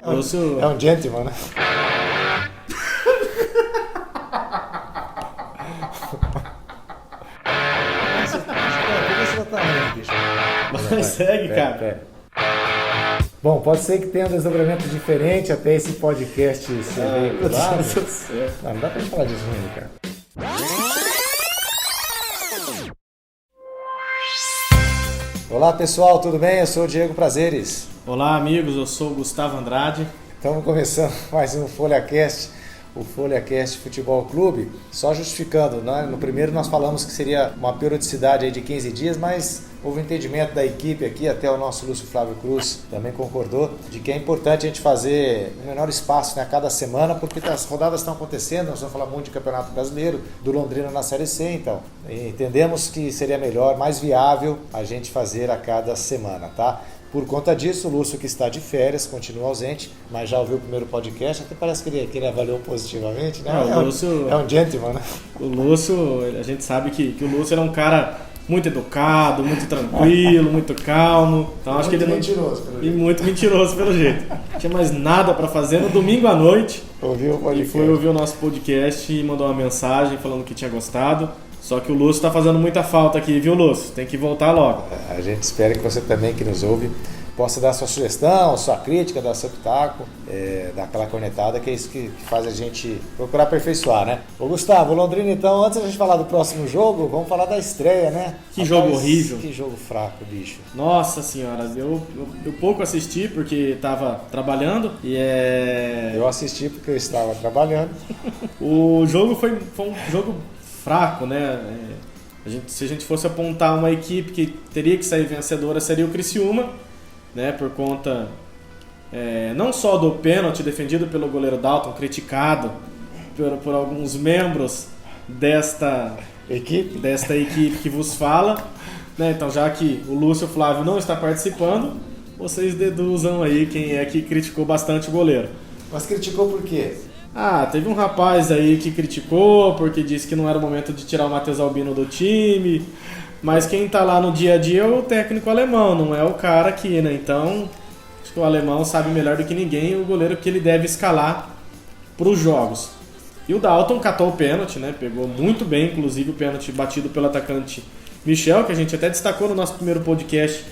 É um gentleman, né? Mas segue, cara. Bom, pode ser que tenha um desdobramento diferente até esse podcast ser veiculado. Não dá pra gente falar disso mesmo, cara. Olá pessoal, tudo bem? Eu sou o Diego Prazeres. Olá amigos, eu sou o Gustavo Andrade. Estamos começando mais um FolhaCast, o FolhaCast Futebol Clube. Só justificando, né? No primeiro nós falamos que seria uma periodicidade aí de 15 dias, mas houve um entendimento da equipe aqui, até o nosso Lúcio Flávio Cruz também concordou, de que é importante a gente fazer um menor espaço, né, a cada semana, porque as rodadas estão acontecendo, nós vamos falar muito de Campeonato Brasileiro, do Londrina na Série C, então entendemos que seria melhor, mais viável a gente fazer a cada semana, tá? Por conta disso, o Lúcio, que está de férias, continua ausente, mas já ouviu o primeiro podcast, até parece que ele avaliou positivamente, né? O Lúcio, é um gentleman, né? O Lúcio, a gente sabe que o Lúcio era um cara muito educado, muito tranquilo, muito calmo. Então acho que ele mentiroso, pelo jeito. E muito mentiroso pelo jeito. Não tinha mais nada para fazer no domingo à noite. E foi ouvir o nosso podcast e mandou uma mensagem falando que tinha gostado. Só que o Lúcio está fazendo muita falta aqui, viu, Lúcio? Tem que voltar logo. A gente espera que você também, que nos ouve, possa dar sua sugestão, sua crítica, dar seu pitaco, dar aquela cornetada, que é isso que faz a gente procurar aperfeiçoar, né? Ô Gustavo, Londrina, então, antes da gente falar do próximo jogo, vamos falar da estreia, né? Que jogo horrível. Que jogo fraco, bicho. Nossa senhora, eu pouco assisti porque estava trabalhando e Eu assisti porque eu estava trabalhando. O jogo foi um jogo fraco, né? Se a gente fosse apontar uma equipe que teria que sair vencedora, seria o Criciúma, né? Por conta não só do pênalti defendido pelo goleiro Dalton, criticado por alguns membros desta equipe que vos fala, né? Então, já que o Lúcio Flávio não está participando, vocês deduzam aí quem é que criticou bastante o goleiro. Mas criticou por quê? Teve um rapaz aí que criticou porque disse que não era o momento de tirar o Matheus Albino do time, mas quem tá lá no dia a dia é o técnico alemão, não é o cara aqui, né? Então, acho que o alemão sabe melhor do que ninguém o goleiro que ele deve escalar para os jogos. E o Dalton catou o pênalti, né? Pegou muito bem, inclusive o pênalti batido pelo atacante Michel, que a gente até destacou no nosso primeiro podcast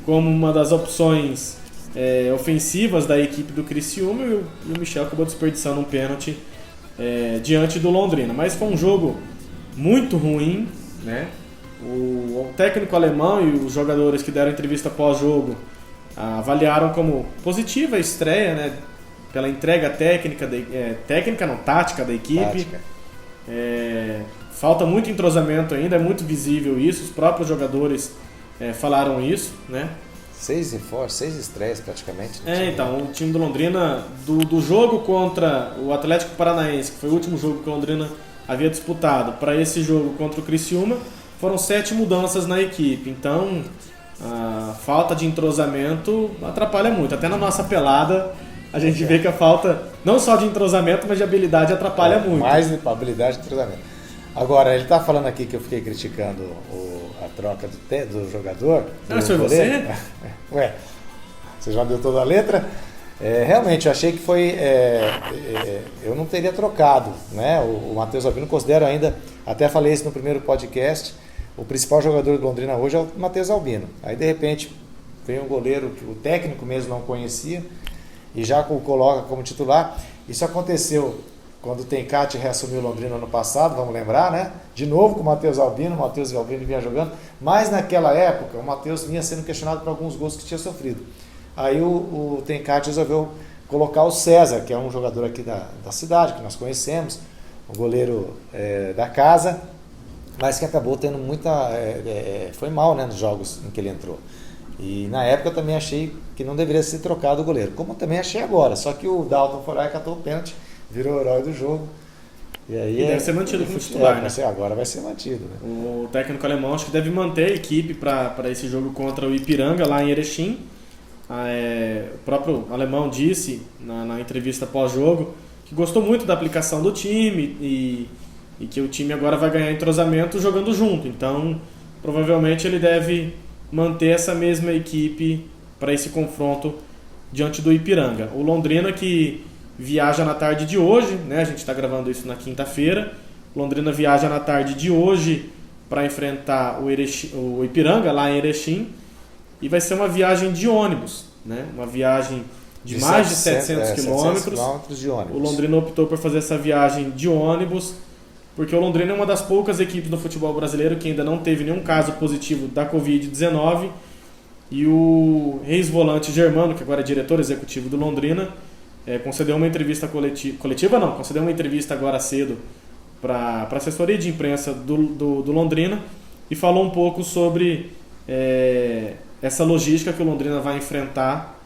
como uma das opções ofensivas da equipe do Criciúma, e o Michel acabou desperdiçando um pênalti diante do Londrina. Mas foi um jogo muito ruim, né? O técnico alemão e os jogadores que deram entrevista pós-jogo avaliaram como positiva a estreia, né? Pela entrega tática da equipe. Falta muito entrosamento ainda, é muito visível isso, os próprios jogadores falaram isso, né? 6 estreias praticamente. Então, o time do Londrina, do jogo contra o Atlético Paranaense, que foi o último jogo que o Londrina havia disputado, para esse jogo contra o Criciúma, foram 7 mudanças na equipe. Então, a falta de entrosamento atrapalha muito. Até na nossa pelada, a gente vê que a falta, não só de entrosamento, mas de habilidade atrapalha muito. Mais de habilidade de entrosamento. Agora, ele está falando aqui que eu fiquei criticando a troca do jogador. Mas foi você? Ué, você já deu toda a letra? Realmente, eu achei que foi... eu não teria trocado, né? O Matheus Albino, considero ainda, até falei isso no primeiro podcast, o principal jogador do Londrina hoje é o Matheus Albino. Aí, de repente, vem um goleiro que o técnico mesmo não conhecia e já o coloca como titular. Isso aconteceu quando o Tencati reassumiu o Londrina ano passado, vamos lembrar, né? De novo com o Matheus Albino vinha jogando, mas naquela época o Matheus vinha sendo questionado por alguns gols que tinha sofrido. Aí o Tencati resolveu colocar o César, que é um jogador aqui da cidade, que nós conhecemos, o goleiro da casa, mas que acabou tendo muita... foi mal, né, nos jogos em que ele entrou. E na época eu também achei que não deveria ser trocado o goleiro, como eu também achei agora, só que o Dalton foi lá e catou o pênalti, virou o herói do jogo. E aí deve ser mantido o titular, né? Agora vai ser mantido. Né? O técnico alemão acho que deve manter a equipe para esse jogo contra o Ipiranga, lá em Erechim. O próprio alemão disse na entrevista pós-jogo que gostou muito da aplicação do time e que o time agora vai ganhar entrosamento jogando junto. Então, provavelmente ele deve manter essa mesma equipe para esse confronto diante do Ipiranga. O Londrina que viaja na tarde de hoje, né? A gente está gravando isso na quinta-feira. Londrina viaja na tarde de hoje para enfrentar o Ipiranga lá em Erechim, e vai ser uma viagem de ônibus, né? Uma viagem de mais de 700 quilômetros. De ônibus. O Londrina optou por fazer essa viagem de ônibus, porque o Londrina é uma das poucas equipes do futebol brasileiro que ainda não teve nenhum caso positivo da Covid-19, e o ex-volante Germano, que agora é diretor executivo do Londrina, concedeu uma entrevista concedeu uma entrevista agora cedo para a assessoria de imprensa do Londrina, e falou um pouco sobre essa logística que o Londrina vai enfrentar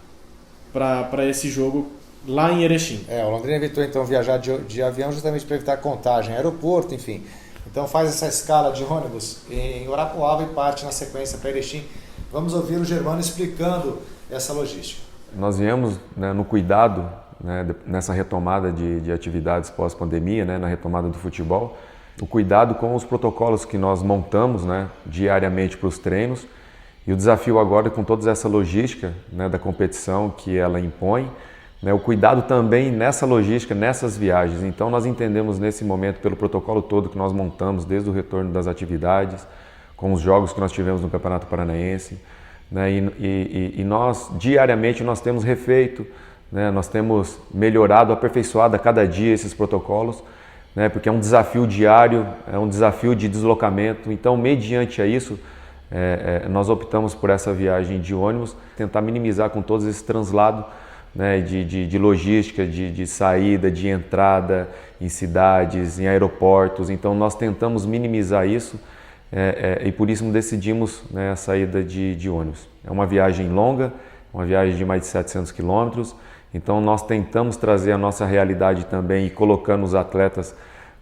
para esse jogo lá em Erechim. O Londrina evitou então viajar de avião justamente para evitar contagem, aeroporto, enfim. Então faz essa escala de ônibus em Guarapuava e parte na sequência para Erechim. Vamos ouvir o Germano explicando essa logística. Nós viemos, né, no cuidado, né, nessa retomada de atividades pós-pandemia, né, na retomada do futebol, o cuidado com os protocolos que nós montamos, né, diariamente para os treinos, e o desafio agora com toda essa logística, né, da competição que ela impõe, né, o cuidado também nessa logística, nessas viagens. Então nós entendemos nesse momento, pelo protocolo todo que nós montamos desde o retorno das atividades, com os jogos que nós tivemos no Campeonato Paranaense, né, e nós diariamente nós temos refeito, né, nós temos melhorado, aperfeiçoado a cada dia esses protocolos, né, porque é um desafio diário, é um desafio de deslocamento. Então, mediante a isso, nós optamos por essa viagem de ônibus, tentar minimizar com todos esse translado, né, de logística, de saída, de entrada em cidades, em aeroportos. Então nós tentamos minimizar isso, e por isso decidimos, né, a saída de ônibus. É uma viagem longa, uma viagem de mais de 700 quilômetros. Então nós tentamos trazer a nossa realidade também e colocando os atletas,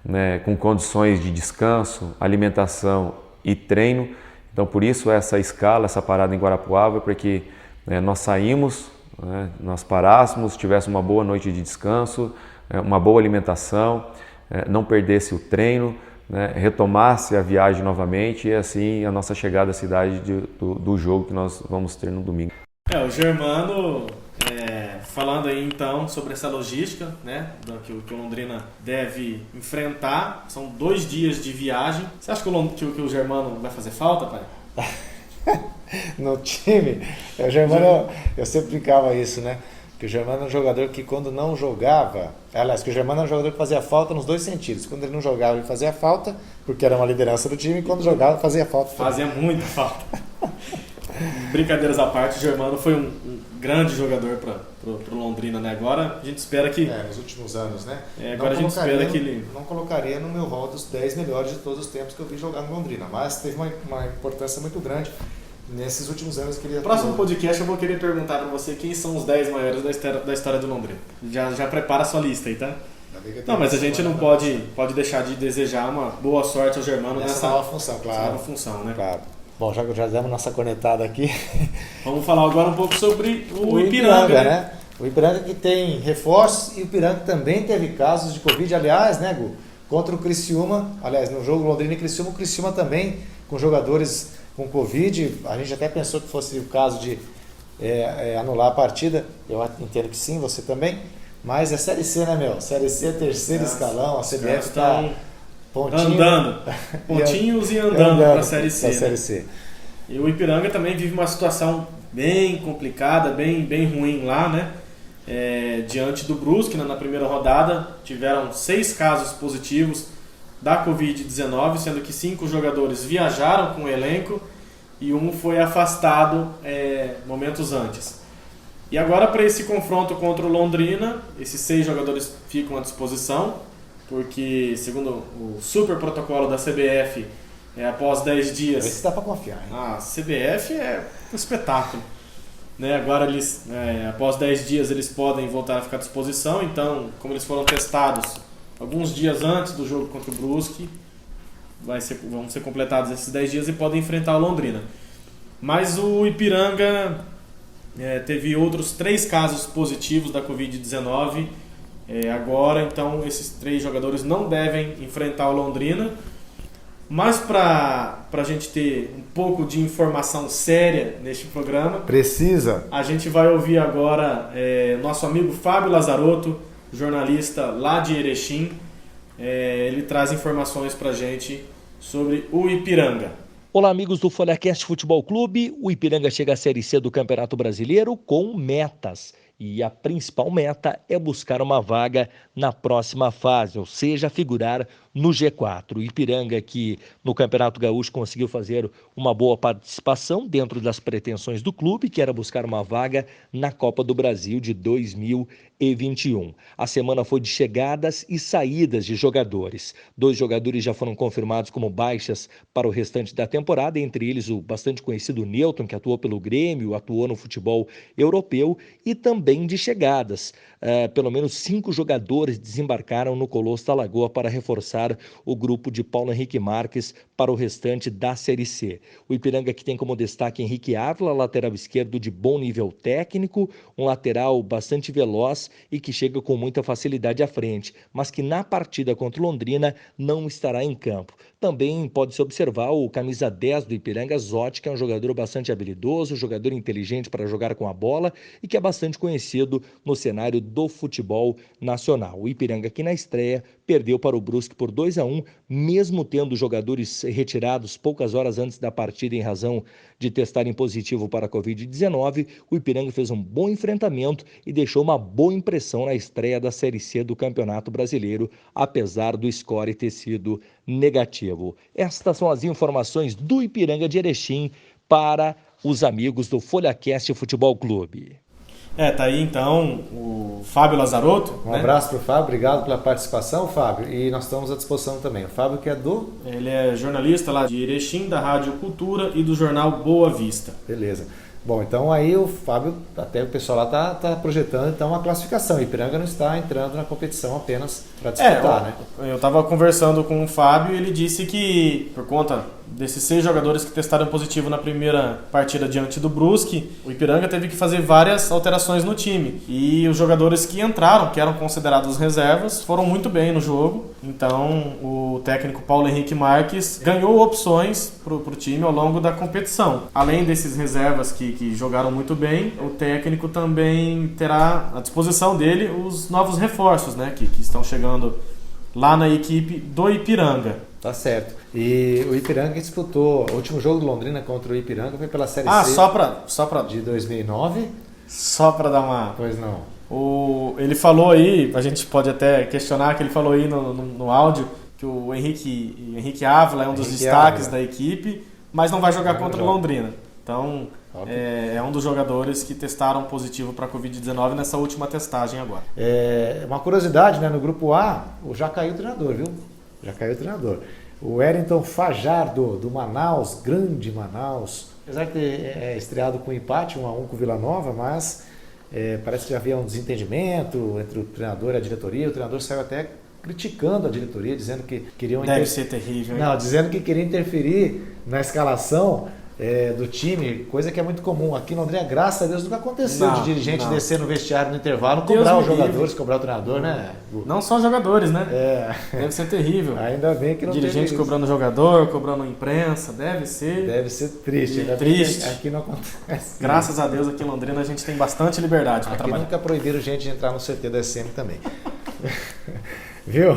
né, com condições de descanso, alimentação e treino. Então por isso essa escala, essa parada em Guarapuava, para que, né, nós saímos, né, nós parássemos, tivéssemos uma boa noite de descanso, uma boa alimentação, não perdesse o treino, né, retomasse a viagem novamente, e assim a nossa chegada à cidade do jogo que nós vamos ter no domingo. O Germano, falando aí então sobre essa logística, né, que o Londrina deve enfrentar. São 2 dias de viagem. Você acha que o Germano vai fazer falta, pai? No time, o Germano, eu sempre brincava isso, né? Que o Germano é um jogador que quando não jogava, que o Germano é um jogador que fazia falta nos 2 sentidos. Quando ele não jogava, ele fazia falta, porque era uma liderança do time, e quando jogava, fazia falta. Fazia muita falta. Brincadeiras à parte, o Germano foi um grande jogador para o Londrina, né? Agora a gente espera que... nos últimos anos, né? Agora a gente espera que ele... Não colocaria no meu rol dos 10 melhores de todos os tempos que eu vi jogar no Londrina, mas teve uma importância muito grande nesses últimos anos que ele... No próximo podcast eu vou querer perguntar para você quem são os 10 maiores da história do Londrina. Já prepara a sua lista aí, tá? Não, mas a gente não pode deixar de desejar uma boa sorte ao Germano nessa nova função, claro. Nova função, né? Claro. Bom, já demos nossa cornetada aqui. Vamos falar agora um pouco sobre o Ipiranga, né? O Ipiranga que tem reforços, e o Ipiranga também teve casos de Covid, aliás, né, Gu? Contra o Criciúma, no jogo Londrina e Criciúma, o Criciúma também com jogadores com Covid. A gente até pensou que fosse o caso de anular a partida. Eu entendo que sim, você também. Mas é Série C, né, meu? Série C, terceiro escalão, a CBF está... Pontinhos e andando para a Série C. Série C. E o Ipiranga também vive uma situação bem complicada, bem ruim lá, né? Diante do Brusque, na primeira rodada, tiveram 6 casos positivos da Covid-19, sendo que 5 jogadores viajaram com o elenco e um foi afastado momentos antes. E agora, para esse confronto contra o Londrina, esses 6 jogadores ficam à disposição, porque, segundo o super protocolo da CBF, após 10 dias... Esse dá para confiar, hein? A CBF é um espetáculo. Né? Agora, após 10 dias, eles podem voltar a ficar à disposição. Então, como eles foram testados alguns dias antes do jogo contra o Brusque, vão ser completados esses 10 dias e podem enfrentar o Londrina. Mas o Ipiranga teve outros 3 casos positivos da Covid-19 agora, então esses 3 jogadores não devem enfrentar o Londrina, Mas para a gente ter um pouco de informação séria neste programa, precisa. A gente vai ouvir agora nosso amigo Fábio Lazarotto, jornalista lá de Erechim. Ele traz informações para a gente sobre o Ipiranga. Olá, amigos do FolhaCast Futebol Clube. O Ipiranga chega à Série C do Campeonato Brasileiro com metas. E a principal meta é buscar uma vaga na próxima fase, ou seja, figurar no G4. O Ipiranga, que no Campeonato Gaúcho conseguiu fazer uma boa participação dentro das pretensões do clube, que era buscar uma vaga na Copa do Brasil de 2021. A semana foi de chegadas e saídas de jogadores. 2 jogadores já foram confirmados como baixas para o restante da temporada, entre eles o bastante conhecido Newton, que atuou pelo Grêmio, atuou no futebol europeu, e também de chegadas. Pelo menos 5 jogadores desembarcaram no Colosso da Lagoa para reforçar o grupo de Paulo Henrique Marques para o restante da Série C. O Ipiranga, que tem como destaque Henrique Ávila, lateral esquerdo de bom nível técnico, um lateral bastante veloz e que chega com muita facilidade à frente, mas que na partida contra o Londrina não estará em campo. Também pode-se observar o camisa 10 do Ipiranga, Zotti, que é um jogador bastante habilidoso, jogador inteligente para jogar com a bola e que é bastante conhecido no cenário do futebol nacional. O Ipiranga, que na estreia perdeu para o Brusque por 2-1, mesmo tendo jogadores retirados poucas horas antes da partida em razão de testarem positivo para a Covid-19, o Ipiranga fez um bom enfrentamento e deixou uma boa impressão na estreia da Série C do Campeonato Brasileiro, apesar do score ter sido negativo. Estas são as informações do Ipiranga de Erechim para os amigos do FolhaCast Futebol Clube. Tá aí então o Fábio Lazarotto. Um abraço para o Fábio, obrigado pela participação, Fábio. E nós estamos à disposição também. O Fábio, que é Ele é jornalista lá de Erechim, da Rádio Cultura e do jornal Boa Vista. Beleza. Bom, então aí o Fábio, até o pessoal lá tá projetando então uma classificação. O Ipiranga não está entrando na competição apenas para disputar, né? Eu estava conversando com o Fábio e ele disse que, por conta desses 6 jogadores que testaram positivo na primeira partida diante do Brusque, o Ipiranga teve que fazer várias alterações no time. E os jogadores que entraram, que eram considerados reservas, foram muito bem no jogo. Então o técnico Paulo Henrique Marques ganhou opções para o time ao longo da competição. Além desses reservas que jogaram muito bem, o técnico também terá à disposição dele os novos reforços, né, que estão chegando lá na equipe do Ipiranga. Tá certo. E o Ipiranga disputou o último jogo do Londrina contra o Ipiranga, foi pela Série C só pra de 2009. Só para dar uma... Pois não. Ele falou aí, a gente pode até questionar, que ele falou aí no áudio, que o Henrique Ávila é um dos destaques da equipe, mas não vai jogar contra o Londrina. Então, é um dos jogadores que testaram positivo para a Covid-19 nessa última testagem agora. Uma curiosidade, né? No grupo A, já caiu o treinador, viu? Já caiu o treinador. O Wellington Fajardo, do Manaus, grande Manaus, apesar de ter estreado com empate 1-1 com o Vila Nova, mas parece que já havia um desentendimento entre o treinador e a diretoria. O treinador saiu até criticando a diretoria, dizendo que queriam... Deve ser terrível, hein? Não, dizendo que queria interferir na escalação do time, coisa que é muito comum. Aqui em Londrina, graças a Deus, nunca aconteceu de dirigente descer no vestiário no intervalo, cobrar os jogadores, cobrar o treinador, né? Não só jogadores, né? Deve ser terrível. Ainda bem que não dirigente teve cobrando jogador, cobrando imprensa, deve ser triste. Triste. Aqui não acontece. Graças a Deus, aqui em Londrina a gente tem bastante liberdade para trabalhar. Nunca proibiram gente de entrar no CT da SM também. Viu?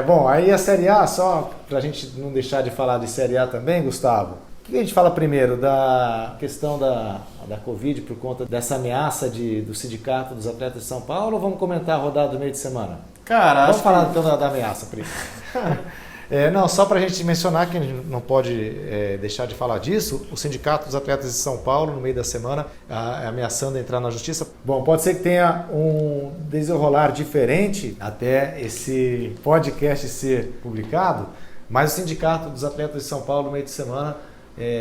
Bom, aí a Série A, só pra gente não deixar de falar de Série A também, Gustavo, o que a gente fala primeiro da questão da Covid por conta dessa ameaça do Sindicato dos Atletas de São Paulo, ou vamos comentar a rodada do meio de semana? Cara, vamos falar então da ameaça primeiro. Não, só para a gente mencionar que a gente não pode deixar de falar disso, o Sindicato dos Atletas de São Paulo, no meio da semana, ameaçando entrar na justiça. Bom, pode ser que tenha um desenrolar diferente até esse podcast ser publicado, mas o Sindicato dos Atletas de São Paulo, no meio de semana,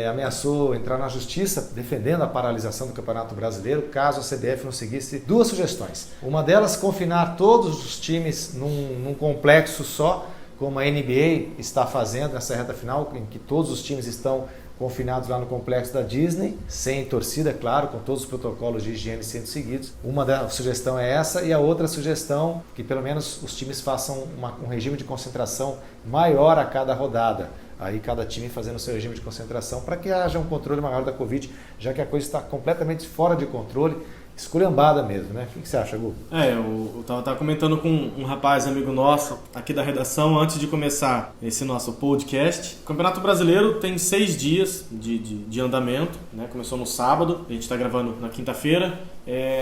ameaçou entrar na justiça defendendo a paralisação do Campeonato Brasileiro caso a CBF não seguisse 2 sugestões. Uma delas, confinar todos os times num complexo só, como a NBA está fazendo nessa reta final, em que todos os times estão confinados lá no complexo da Disney, sem torcida, claro, com todos os protocolos de higiene sendo seguidos. Uma da sugestão é essa, e a outra sugestão que pelo menos os times façam um regime de concentração maior a cada rodada. Aí cada time fazendo o seu regime de concentração para que haja um controle maior da Covid, já que a coisa está completamente fora de controle, esculhambada mesmo, né? O que você acha, Gu? Eu tava comentando com um rapaz, amigo nosso, aqui da redação, antes de começar esse nosso podcast. O Campeonato Brasileiro tem 6 dias de andamento, né? Começou no sábado, a gente está gravando na quinta-feira.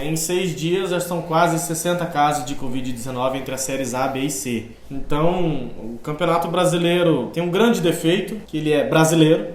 Em 6 dias já são quase 60 casos de Covid-19 entre as séries A, B e C. Então, o Campeonato Brasileiro tem um grande defeito, que ele é brasileiro.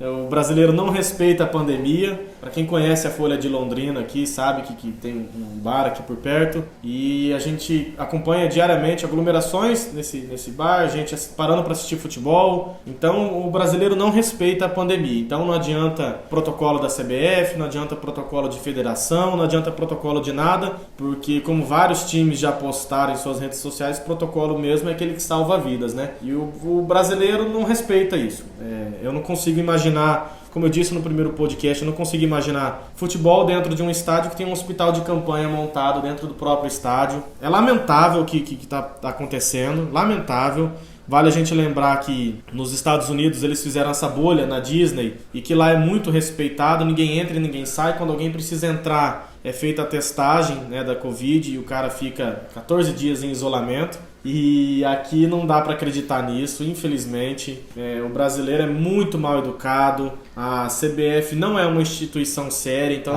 O brasileiro não respeita a pandemia. Para quem conhece a Folha de Londrina aqui, sabe que tem um bar aqui por perto. E a gente acompanha diariamente aglomerações nesse bar, a gente parando para assistir futebol. Então, o brasileiro não respeita a pandemia. Então, não adianta protocolo da CBF, não adianta protocolo de federação, não adianta protocolo de nada, porque como vários times já postaram em suas redes sociais, protocolo mesmo é aquele que salva vidas, né? E o brasileiro não respeita isso. Eu não consigo imaginar, como eu disse no primeiro podcast, eu não consigo imaginar futebol dentro de um estádio que tem um hospital de campanha montado dentro do próprio estádio. É lamentável o que está acontecendo, lamentável. Vale a gente lembrar que nos Estados Unidos eles fizeram essa bolha na Disney e que lá é muito respeitado, ninguém entra e ninguém sai. Quando alguém precisa entrar, é feita a testagem, né, da Covid e o cara fica 14 dias em isolamento. E aqui não dá para acreditar nisso, infelizmente. O brasileiro é muito mal educado, a CBF não é uma instituição séria, então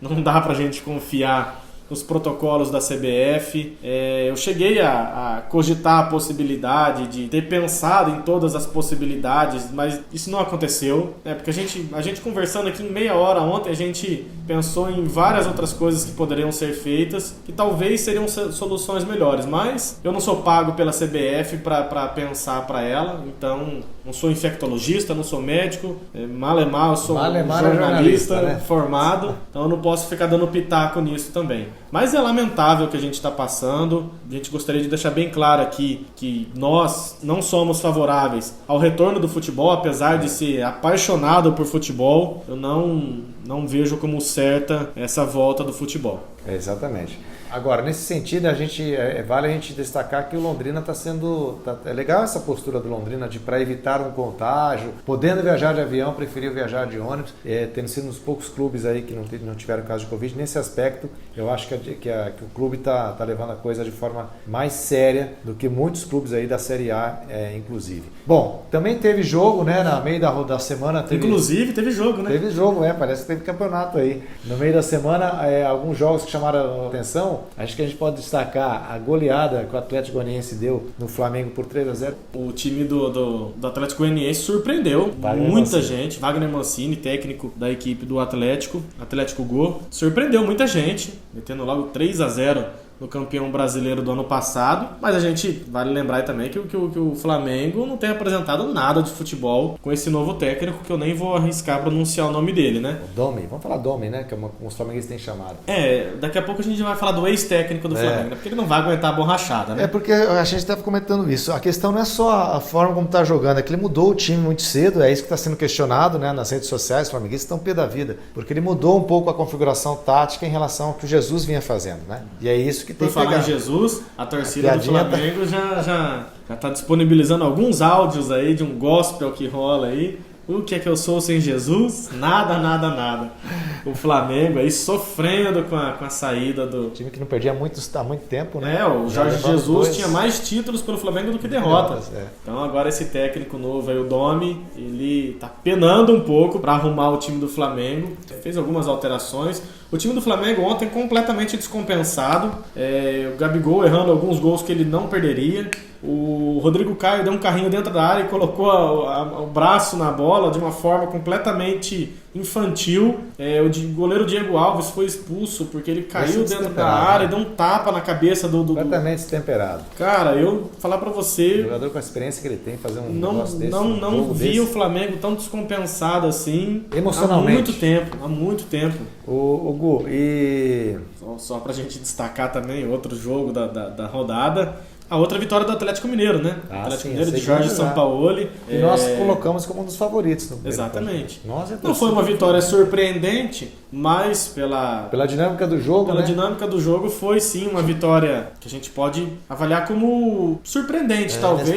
não dá pra gente confiar nos protocolos da CBF. Eu cheguei a cogitar a possibilidade de ter pensado em todas as possibilidades, mas isso não aconteceu, porque a gente conversando aqui em meia hora ontem, a gente pensou em várias outras coisas que poderiam ser feitas, que talvez seriam soluções melhores, mas eu não sou pago pela CBF para pensar para ela, então não sou infectologista, não sou médico, mal eu sou jornalista, né? Formado, então eu não posso ficar dando pitaco nisso também. Mas é lamentável o que a gente está passando. A gente gostaria de deixar bem claro aqui que nós não somos favoráveis ao retorno do futebol, apesar de ser apaixonado por futebol. Eu não vejo como certa essa volta do futebol. Exatamente. Agora, nesse sentido, vale a gente destacar que o Londrina está sendo... É legal essa postura do Londrina para evitar um contágio, podendo viajar de avião, preferiu viajar de ônibus, tendo sido um dos poucos clubes aí que não tiveram caso de Covid. Nesse aspecto, eu acho que o clube está levando a coisa de forma mais séria do que muitos clubes aí da Série A, inclusive. Bom, também teve jogo, né, no meio da semana. Inclusive, teve jogo, né? Teve jogo, parece que teve campeonato aí. No meio da semana, alguns jogos que chamaram a atenção. Acho que a gente pode destacar a goleada que o Atlético Goianiense deu no Flamengo por 3-0. O time do Atlético Goianiense surpreendeu muita gente. Wagner Mancini, técnico da equipe do Atlético Go, surpreendeu muita gente, metendo logo 3-0 no campeão brasileiro do ano passado, mas a gente vale lembrar também que o Flamengo não tem apresentado nada de futebol com esse novo técnico, que eu nem vou arriscar pronunciar o nome dele, né? O Domi, vamos falar Domi, né? Que é como os flamenguistas têm chamado. Daqui a pouco a gente vai falar do ex-técnico do Flamengo, né? Porque ele não vai aguentar a borrachada, né? Porque a gente estava comentando isso, a questão não é só a forma como está jogando, é que ele mudou o time muito cedo, é isso que está sendo questionado, né? Nas redes sociais, os flamenguistas estão pé da vida, porque ele mudou um pouco a configuração tática em relação ao que o Jesus vinha fazendo, né? E é isso que tem que pegar. Por falar em Jesus, a torcida do Flamengo já está disponibilizando alguns áudios aí de um gospel que rola aí. O que é que eu sou sem Jesus? Nada, nada, nada. O Flamengo aí sofrendo com a saída do... time que não perdia há muito tempo, né? O Jorge Jesus tinha mais títulos pelo Flamengo do que derrotas. Então agora esse técnico novo aí, o Domi, ele tá penando um pouco para arrumar o time do Flamengo. Fez algumas alterações. O time do Flamengo ontem completamente descompensado. O Gabigol errando alguns gols que ele não perderia. O Rodrigo Caio deu um carrinho dentro da área e colocou o braço na bola de uma forma completamente infantil. O goleiro Diego Alves foi expulso porque ele caiu dentro da área e deu um tapa na cabeça do... Completamente destemperado. Cara, eu falar pra você... O jogador com a experiência que ele tem, fazer um negócio desse. Não vi o Flamengo tão descompensado assim. Emocionalmente. Há muito tempo. O Gu, e... Só pra gente destacar também outro jogo da rodada. A outra vitória do Atlético Mineiro, né? Atlético Mineiro de Jorge Sampaoli. E nós colocamos como um dos favoritos. Exatamente. Não foi uma vitória surpreendente, mas pela dinâmica do jogo, Pela dinâmica do jogo foi sim uma vitória que a gente pode avaliar como surpreendente, talvez.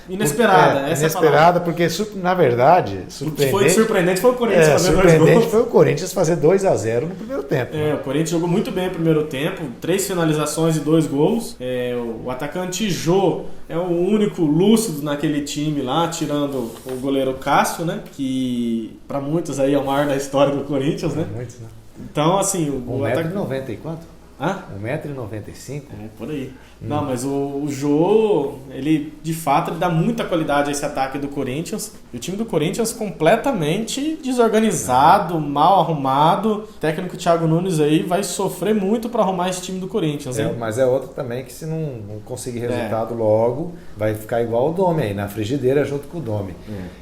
Inesperada. Inesperada, porque na verdade, surpreendente foi o Corinthians fazer 2 gols. Surpreendente foi o Corinthians fazer 2-0 no primeiro tempo. O Corinthians jogou muito bem no primeiro tempo, 3 finalizações e 2 gols. O atacante Jô é o único lúcido naquele time lá, tirando o goleiro Cássio, né? Que para muitos aí é o maior da história do Corinthians, né? Muitos, né? Então, assim, o 1,90 m e quanto? Hã? 1,95 m? Por aí. Não, mas o Jô, ele de fato ele dá muita qualidade a esse ataque do Corinthians. E o time do Corinthians completamente desorganizado, mal arrumado. O técnico Thiago Nunes aí vai sofrer muito para arrumar esse time do Corinthians, hein? Mas é outro também que se não conseguir resultado logo, vai ficar igual o Dome aí, na frigideira junto com o Dome.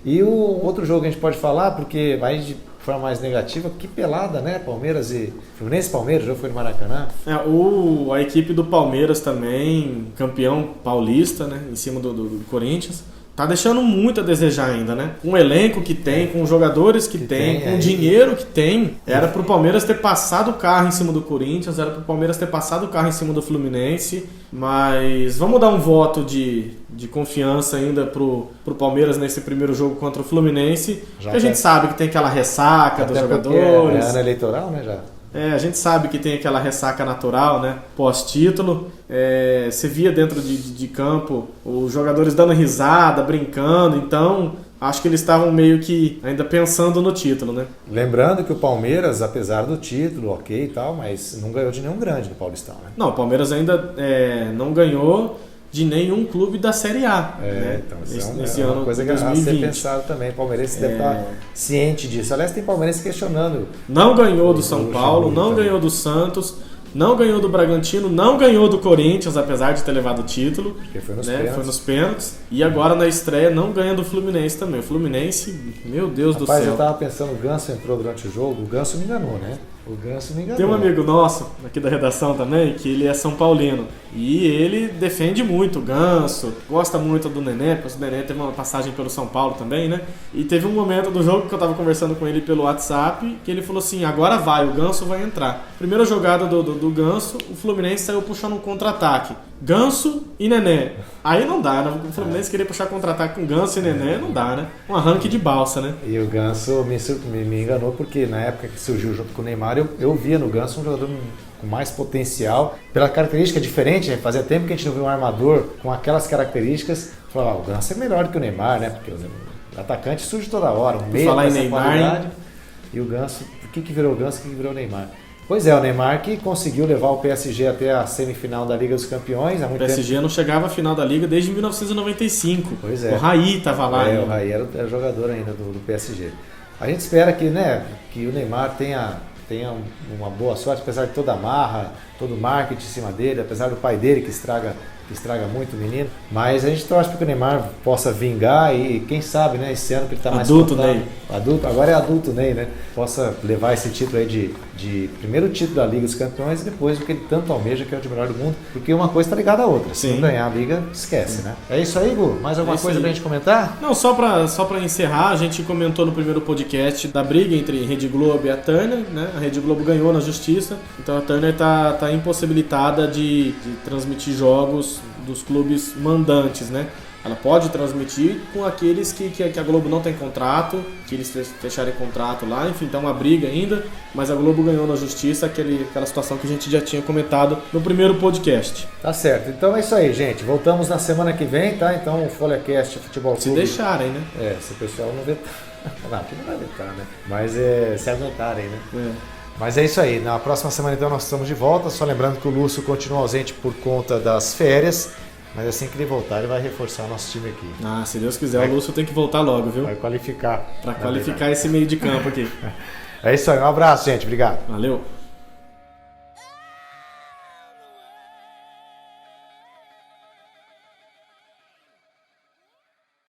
E o outro jogo que a gente pode falar, porque vai de forma mais negativa, que pelada, né? Palmeiras e Fluminense. Palmeiras, o jogo foi no Maracanã. A equipe do Palmeiras também, campeão paulista, né? Em cima do Corinthians. Tá deixando muito a desejar ainda, né? Com o elenco que tem, com os jogadores que tem, com o dinheiro que tem. Era pro Palmeiras ter passado o carro em cima do Corinthians, era pro Palmeiras ter passado o carro em cima do Fluminense. Mas vamos dar um voto de confiança ainda pro Palmeiras nesse primeiro jogo contra o Fluminense. Porque a gente sabe que tem aquela ressaca dos jogadores. É ano eleitoral, né? Já. A gente sabe que tem aquela ressaca natural, né? Pós-título. Você via dentro de campo os jogadores dando risada, brincando. Então, acho que eles estavam meio que ainda pensando no título, né? Lembrando que o Palmeiras, apesar do título, ok e tal, mas não ganhou de nenhum grande do Paulistão, né? Não, o Palmeiras ainda não ganhou de nenhum clube da Série A. Então isso é uma coisa que a ser pensado também. O palmeirense deve estar ciente disso. Aliás, tem palmeirense questionando. Não ganhou do São Paulo, não ganhou do Santos, não ganhou do Bragantino, não ganhou do Corinthians, apesar de ter levado o título. Porque foi nos pênaltis. E agora na estreia não ganha do Fluminense também. O Fluminense, meu Deus do céu. Eu tava pensando, o Ganso entrou durante o jogo, o Ganso me enganou, né? O Ganso me enganou. Tem um amigo nosso, aqui da redação também, que ele é São Paulino. E ele defende muito o Ganso, gosta muito do Nenê, porque o Nenê teve uma passagem pelo São Paulo também, né? E teve um momento do jogo que eu tava conversando com ele pelo WhatsApp, que ele falou assim, agora vai, o Ganso vai entrar. Primeira jogada do Ganso, o Fluminense saiu puxando um contra-ataque. Ganso e Nenê. Aí não dá, né? O Fluminense querer puxar contra-ataque com Ganso e Nenê, não dá, né? Um arranque de balsa, né? E o Ganso me enganou porque na época que surgiu junto com o Neymar, eu via no Ganso um jogador com mais potencial, pela característica diferente, né? Fazia tempo que a gente não viu um armador com aquelas características. Falava, o Ganso é melhor do que o Neymar, né? Porque o atacante surge toda hora, um meio falar em Neymar, e o Ganso, o que virou o Ganso, o que virou o Neymar? Pois é, o Neymar que conseguiu levar o PSG até a semifinal da Liga dos Campeões. Há muito o PSG não chegava à final da Liga desde 1995. Pois é. O Raí estava lá. O Raí era jogador ainda do PSG. A gente espera que o Neymar tenha uma boa sorte, apesar de toda a marra, todo o marketing em cima dele, apesar do pai dele que estraga muito o menino. Mas a gente torce para que o Neymar possa vingar e quem sabe, né, esse ano que ele está mais adulto, Ney. Agora é adulto Ney, né? Possa levar esse título aí de primeiro título da Liga dos Campeões e depois o que ele tanto almeja, que é o de melhor do mundo, porque uma coisa está ligada à outra. Se não ganhar a Liga, esquece, né? É isso aí, Gu? Mais alguma coisa pra gente comentar? Não, só pra encerrar, a gente comentou no primeiro podcast da briga entre a Rede Globo e a Turner, né? A Rede Globo ganhou na justiça, então a Turner tá impossibilitada de transmitir jogos dos clubes mandantes, né? Ela pode transmitir com aqueles que a Globo não tem contrato, que eles fecharem contrato lá, enfim, tá uma briga ainda, mas a Globo ganhou na justiça aquela situação que a gente já tinha comentado no primeiro podcast. Tá certo, então é isso aí, gente. Voltamos na semana que vem, tá? Então o FolhaCast Futebol Clube... Se deixarem, né? Se o pessoal não vetar. Não, aqui não vai vetar, né? Mas se aguentarem, né? Mas é isso aí. Na próxima semana, então, nós estamos de volta. Só lembrando que o Lúcio continua ausente por conta das férias. Mas assim que ele voltar, ele vai reforçar o nosso time aqui. Se Deus quiser, o Lúcio tem que voltar logo, viu? Vai qualificar. Para qualificar esse meio de campo aqui. É isso aí. Um abraço, gente. Obrigado. Valeu.